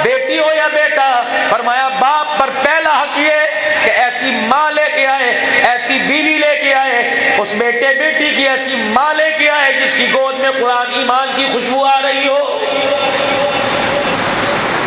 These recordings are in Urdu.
بیٹی ہو یا بیٹا، فرمایا باپ پر پہلا حق یہ کہ ایسی ماں لے کے آئے، ایسی بیوی لے کے آئے، اس بیٹے بیٹی کی ایسی ماں لے کے آئے جس کی گود میں قرآن ایمان کی خوشبو آ رہی ہو۔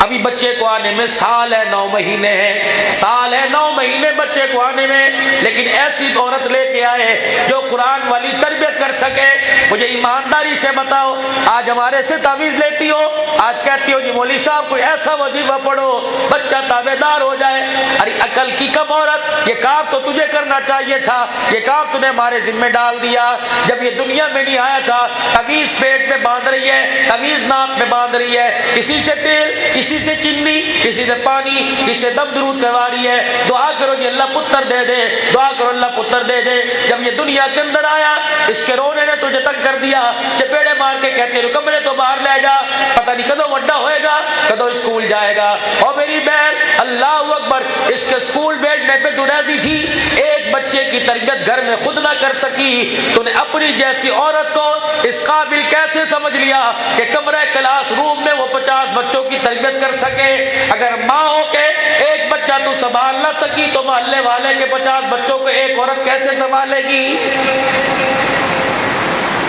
ابھی بچے کو آنے میں سال ہے 9 مہینے ہیں، سال ہے 9 مہینے بچے کو آنے میں، لیکن ایسی عورت لے کے آئے جو قرآن والی تربیت کر سکے۔ مجھے ایمانداری سے بتاؤ، آج ہمارے سے تعویذ لیتی ہو، آج کہتی ہو جی مولوی صاحب کوئی ایسا وظیفہ پڑھو بچہ تابع دار ہو جائے۔ ارے عقل کی کم عورت، یہ کام تو تجھے کرنا چاہیے تھا، یہ کام تُو نے ہمارے ذمہ ڈال دیا۔ جب یہ دنیا میں نہیں آیا تھا، تعویذ پیٹ میں باندھ رہی ہے، تعویذ ناک میں باندھ رہی ہے، کسی سے تیل، کسی سے چینی، کسی سے پانی، کسی سے دم درود کروا رہی ہے، دعا کرو جی اللہ پتر دے دے، دعا کرو اللہ پتر دے دے۔ جب یہ دنیا کے اندر آیا، اس کے رونے نے تجھے تنگ کر دیا، چپیڑے مار کے کہتے ہیں کمرے تو باہر لے جا، پتہ نہیں کدو وڈا ہوئے گا، کدو اسکول جائے گا۔ اور میری بہن اللہ اکبر، اس کے اسکول بھیجنے پہ تو راضی تھی، ایک بچے کی تربیت گھر میں خود نہ کر سکی، تو نے اپنی جیسی عورت کو اس قابل کیسے سمجھ لیا کہ کمرہ کلاس روم میں وہ 50 بچوں کی تربیت کر سکے؟ اگر ماں ہو کے ایک بچہ تو سنبھال نہ سکی تو محلے والے کے 50 بچوں کو ایک عورت کیسے سنبھالے گی؟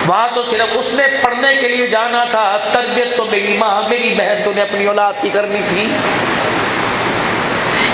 وہاں تو صرف اس نے پڑھنے کے لیے جانا تھا، تربیت تو میری ماں میری بہن تو نے اپنی اولاد کی کرنی تھی۔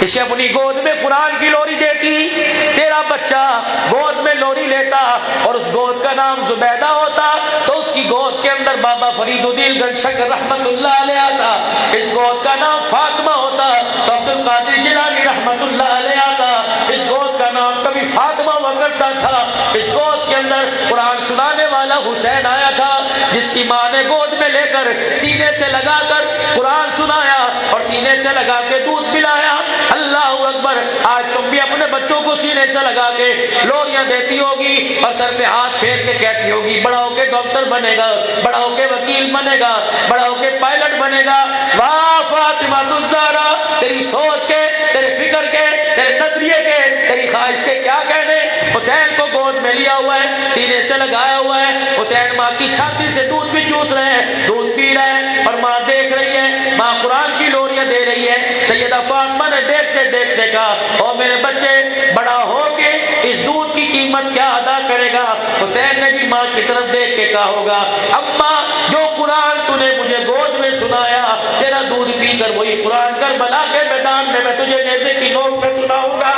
اسے اپنی گود میں قرآن کی لوری دیتی، تیرا بچہ گود میں لوری لیتا اور اس گود کا نام زبیدہ ہوتا تو اس کی گود کے اندر بابا فرید الدین گنج شکر رحمت اللہ علیہ آتا، اس گود کا نام فاطمہ ہوتا تو عبد القادر جیلانی رحمت اللہ علیہ آتا، اس گود کا نام کبھی فاطمہ ہوا کرتا تھا، اس گود کے اندر قرآن سنانے والا حسین آیا تھا جس کی ماں نے گود میں لے کر سینے سے لگا کر قرآن سنایا اور سینے سے لگا کے دودھ پلایا۔ اللہ اکبر، آج تم بھی اپنے بچوں کو سینے سے لگا کے لوریاں دیتی ہوگی اور سر پہ ہاتھ پھیر کے کہتی ہوگی بڑا ہو کے ڈاکٹر بنے گا، بڑا ہو کے وکیل بنے گا، بڑا ہو کے پائلٹ بنے گا۔ واہ فاطمہ الزہرا، تیری سوچ کے، تیرے فکر کے، تیرے نظریے کے، تیری خواہش کے کیا کہنے۔ حسین کو گود میں لیا ہوا ہے، سینے سے لگایا ہوا ہے، حسین ماں کی چھاتی سے دودھ بھی چوس رہے ہیں، دودھ پی رہے ہیں اور ماں دیکھ رہی ہے، ماں قرآن کی لوریاں دے رہی ہے۔ سیدہ فاطمہ نے دیکھتے دیکھتے کہا او میرے بچے بڑا ہو کے اس دودھ کی قیمت کیا ادا کرے گا؟ حسین نے بھی ماں کی طرف دیکھ کے کہا ہوگا اماں جو قرآن تو نے مجھے گود میں سنایا، تیرا دودھ پی کر وہی قرآن کربلا کے میدان میں تجھے نیزے کی نوک پہ سناؤں گا۔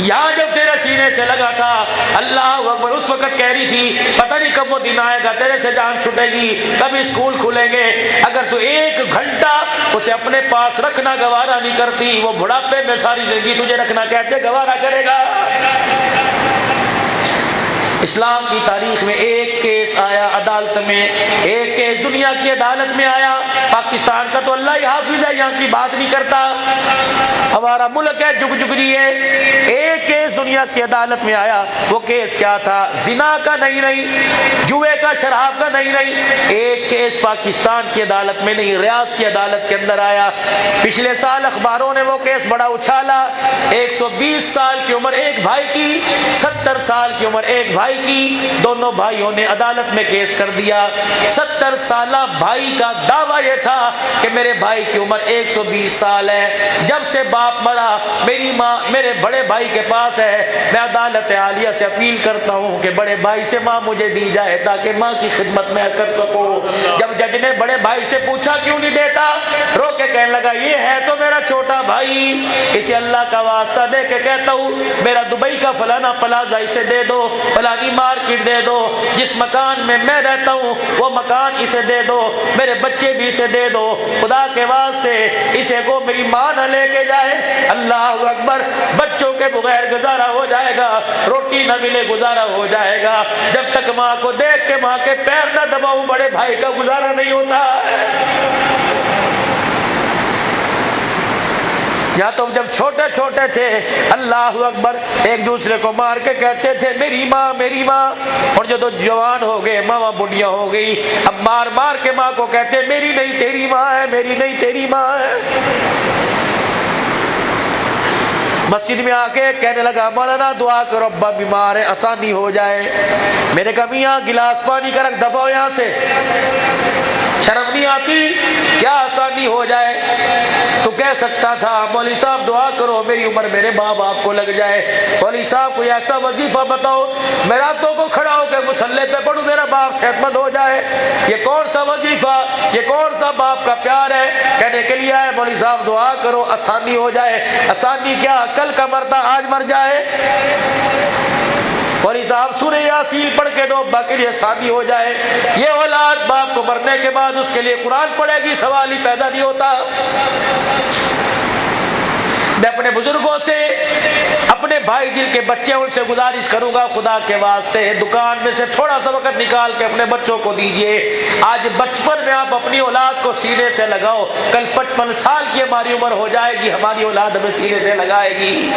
یہاں جب تیرے سینے سے لگا تھا، اللہ اکبر، اس وقت کہہ رہی تھی پتہ نہیں کب وہ دن آئے گا تیرے سے جان چھٹے گی، کب اسکول کھلیں گے۔ اگر تو 1 گھنٹہ اسے اپنے پاس رکھنا گوارا نہیں کرتی، وہ بڑھاپے میں ساری زندگی تجھے رکھنا کیسے گوارا کرے گا؟ اسلام کی تاریخ میں ایک کیس آیا عدالت میں، ایک کیس دنیا کی عدالت میں آیا، پاکستان کا تو اللہ ہی حافظ ہے، یہاں کی بات نہیں کرتا، ہمارا ملک ہے جگ جگری ہے۔ ایک کیس دنیا کی عدالت میں آیا، وہ کیس کیا تھا؟ زنا کا نہیں، جوئے کا، شراب کا نہیں، ایک کیس پاکستان کی عدالت میں نہیں، ریاض کی عدالت کے اندر آیا۔ پچھلے سال اخباروں نے وہ کیس بڑا اچھالا، 120 سال کی عمر ایک بھائی کی، 70 سال کی عمر ایک بھائی کی، دونوں بھائیوں نے عدالت میں کیس کر دیا۔ 70 سالہ بھائی کا دعویٰ یہ تھا کہ میرے بھائی کی عمر 120 سال ہے، جب سے باپ مرا میری ماں میرے بڑے بھائی کے پاس ہے، میں عدالت عالیہ سے اپیل کرتا ہوں کہ بڑے بھائی سے ماں مجھے دی جائے تاکہ ماں کی خدمت میں کر سکوں۔ جب جج نے بڑے بھائی سے پوچھا کیوں نہیں دیتا، رو کے کہنے لگا یہ ہے تو میرا چھوٹا بھائی، اسے اللہ کا واسطہ دے کے کہتا ہوں میرا دبئی کا فلانا پلازا اسے دے دو، فلانی مارکیٹ دے دو، جس مکان میں میں رہتا ہوں وہ مکان اسے دے دو، میرے بچے بھی اسے دے دو، خدا کے واسطے اسے کو میری ماں نہ لے کے جائے۔ اللہ اکبر، بچوں کے بغیر گزارا ہو جائے گا، روٹی نہ ملے گزارا ہو جائے گا، جب تک ماں کو دیکھ کے ماں کے پیر نہ دباؤں بڑے بھائی کا گزارا نہیں ہوتا۔ یا تو جب چھوٹے چھوٹے تھے اللہ اکبر ایک دوسرے کو مار کے کہتے تھے میری ماں میری ماں، اور جو جوان ہو گئے ماں بڑھیا ہو گئی، اب مار مار کے ماں کو کہتے میری نہیں تیری ماں ہے، میری نہیں تیری ماں ہے۔ مسجد میں آ کے کہنے لگا مولانا دعا کرو ابا بیمار ہے آسانی ہو جائے. میں نے کہا میاں گلاس پانی کا رکھ دفعہ ہو یہاں سے, شرم نہیں آتی؟ کیا آسانی ہو جائے؟ تو کہہ سکتا تھا مولوی صاحب دعا کرو میری عمر میرے ماں باپ کو لگ جائے, مولوی صاحب کوئی ایسا وظیفہ بتاؤ میں راتوں کو کھڑا ہو کے مصلی پہ پڑھوں میرا باپ صحت مند ہو جائے. یہ کون سا وظیفہ, یہ کون سا باپ کا پیار ہے؟ کہنے کے لیے آئے مولوی صاحب دعا کرو آسانی ہو جائے. آسانی کیا, کل کا مرتا آج مر جائے. مولوی صاحب سورہ یاسین پڑھ کے دو ابا کے لیے آسانی ہو جائے. یہ اولاد باپ کو مرنے کے بعد اس کے لیے قرآن پڑھے گی, سوال ہی پیدا نہیں ہوتا. میں اپنے بزرگوں سے, اپنے بھائی جن کے بچے ان سے گزارش کروں گا خدا کے واسطے دکان میں سے تھوڑا سا وقت نکال کے اپنے بچوں کو دیجئے. آج بچپن میں آپ اپنی اولاد کو سینے سے لگاؤ, کل 55 سال کی ہماری عمر ہو جائے گی ہماری اولاد ہمیں سینے سے لگائے گی.